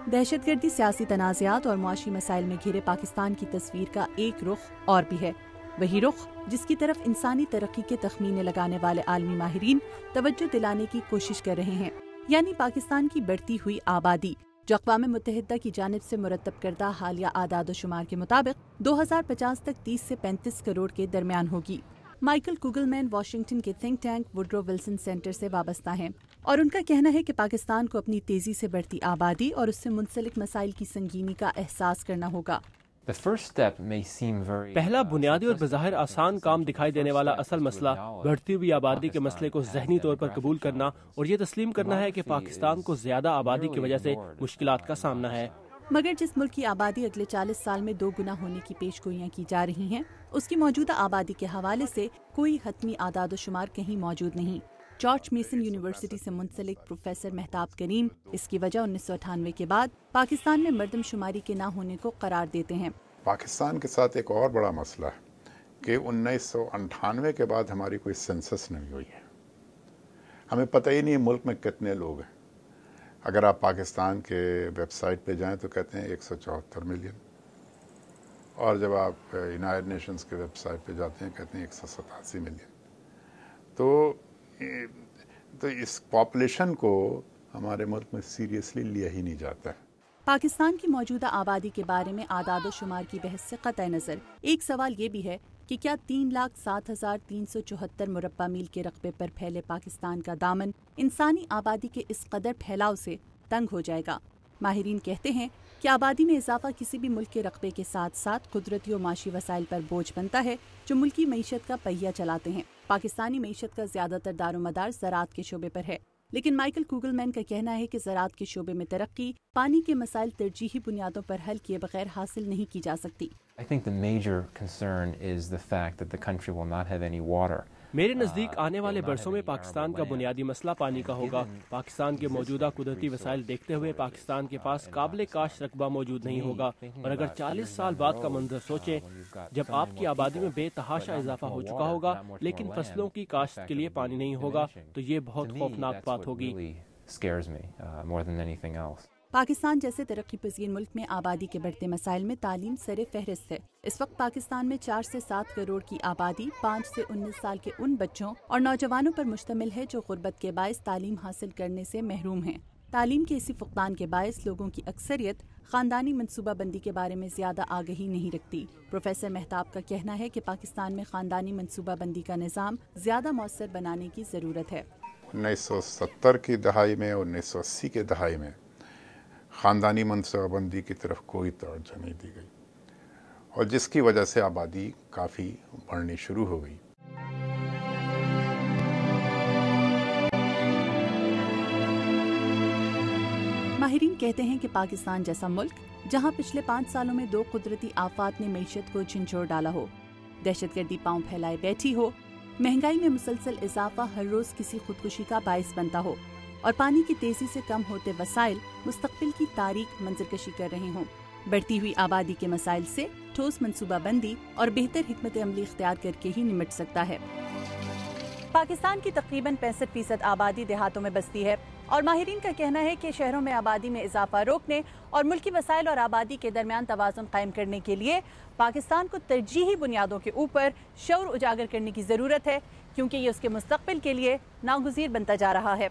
दहशत गर्दी, सियासी तनाज़ात और मुआशी मसाइल में घिरे पाकिस्तान की तस्वीर का एक रुख और भी है, वही रुख जिसकी तरफ इंसानी तरक्की के तखमीने लगाने वाले आलमी माहिरीन तवज्जो दिलाने की कोशिश कर रहे हैं, यानी पाकिस्तान की बढ़ती हुई आबादी, जो अक़वाम मुत्तहिदा की जानिब से मुरतब करदा हालिया आदाद शुमार के मुताबिक 2050 तक 30 से 35 करोड़ के दरमियान होगी। माइकल कुगलमैन वाशिंगटन के think tank Woodrow Wilson centre से वाबस्ता हैं और उनका कहना है कि पाकिस्तान को अपनी तेजी से बढ़ती आबादी और उससे मुंसलिक मसाइल की संगीनी का एहसास करना होगा। पहला बुनियादी और बज़ाहिर आसान काम दिखाई देने वाला असल मसला बढ़ती हुई आबादी के मसले को ज़हनी तौर पर कबूल करना और ये तस्लीम करना है कि पाकिस्तान को ज्यादा आबादी की वजह से मुश्किलात का सामना है। मगर जिस मुल्क की आबादी अगले 40 साल में 2 गुना होने की पेशगोइयां की जा रही हैं, उसकी मौजूदा आबादी के हवाले से कोई हतमी आदाद शुमार कहीं मौजूद नहीं। जॉर्ज मेसन यूनिवर्सिटी से मुंसलिक प्रोफेसर मेहताब करीम इसकी वजह 1998 के बाद पाकिस्तान में मर्दमशुमारी के न होने को करार देते हैं। पाकिस्तान के साथ एक और बड़ा मसला है कि 1998 के बाद हमारी कोई सेंसस नहीं हुई है। हमें पता ही नहीं मुल्क में कितने लोग हैं। अगर आप पाकिस्तान के वेबसाइट पे जाएं तो कहते हैं 174 मिलियन, और जब आप यूनाइटेड नेशंस के वेबसाइट पे जाते हैं कहते हैं 187 मिलियन। तो इस पॉपुलेशन को हमारे मुल्क में सीरियसली लिया ही नहीं जाता है। पाकिस्तान की मौजूदा आबादी के बारे में आदाद शुमार की बहस से कतई नज़र एक सवाल ये भी है कि क्या 3,07,374 मुरब्बा मील के रकबे पर फैले पाकिस्तान का दामन इंसानी आबादी के इस कदर फैलाव से तंग हो जाएगा। माहिरीन कहते हैं कि आबादी में इजाफा किसी भी मुल्क के रकबे के साथ साथ कुदरती और माशी वसाइल पर बोझ बनता है, जो मुल्की मईशत का पहिया चलाते हैं। पाकिस्तानी मईशत का ज्यादातर दारोमदार ज़राअत के शोबे पर है, लेकिन माइकल कुगलमैन का कहना है कि ज़राअत के शोबे में तरक्की पानी के मसाइल तरजीही बुनियादों पर हल किए बगैर हासिल नहीं की जा सकती। मेरे नज़दीक आने वाले बरसों में पाकिस्तान का बुनियादी मसला पानी का होगा। पाकिस्तान के मौजूदा कुदरती वसाइल देखते हुए पाकिस्तान के पास काबिल काश रकबा मौजूद नहीं होगा, और अगर 40 साल बाद का मंजर सोचें, जब आपकी आबादी में बेतहाशा इजाफा हो चुका होगा लेकिन फसलों की काश्त के लिए पानी नहीं होगा, तो ये बहुत खौफनाक बात होगी। पाकिस्तान जैसे तरक्की पजीर मुल्क में आबादी के बढ़ते मसाइल में तालीम सरे फहरिस्त है। इस वक्त पाकिस्तान में 4 से 7 करोड़ की आबादी 5 से 19 साल के उन बच्चों और नौजवानों पर मुश्तमिल है जो गुर्बत के बायस तालीम हासिल करने से महरूम हैं। तालीम के इसी फुकदान के बायस लोगों की अक्सरियत खानदानी मनसूबा बंदी के बारे में ज्यादा आगही नहीं रखती। प्रोफेसर मेहताब का कहना है कि पाकिस्तान में खानदानी मनसूबा बंदी का निज़ाम ज्यादा मौसर बनाने की जरूरत है। 1970 की दहाई में और 1980 के दहाई में ख़ानदानी मनसूबाबंदी की तरफ कोई तवज्जो नहीं दी गई, और जिसकी वजह से आबादी काफ़ी बढ़नी शुरू हो गई। माहिरीन कहते हैं कि पाकिस्तान जैसा मुल्क जहां पिछले 5 सालों में 2 कुदरती आफात ने मईशत को झंझोर डाला हो, दहशतगर्दी पांव फैलाए बैठी हो, महंगाई में मुसलसल इजाफा हर रोज किसी खुदकुशी का बायस बनता हो, और पानी की तेजी से कम होते वसाइल मुस्तकबिल की तारीख मंजरकशी कर रहे हों। बढ़ती हुई आबादी के मसाइल से ठोस मनसूबा बंदी और बेहतर हिकमत अमली इख्तियार करके ही निमट सकता है। पाकिस्तान की तकरीबन 65% आबादी देहातों में बसती है, और माहिरीन का कहना है कि शहरों में आबादी में इजाफा रोकने और मुल्की वसाइल और आबादी के दरमियान तवाज़ुन कायम करने के लिए पाकिस्तान को तरजीही बुनियादों के ऊपर शऊर उजागर करने की ज़रूरत है, क्योंकि ये उसके मुस्तकबिल के लिए नागुज़ीर बनता जा रहा है।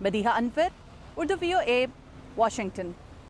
बदीहा अनवर, उर्दू VOA, वाशिंगटन।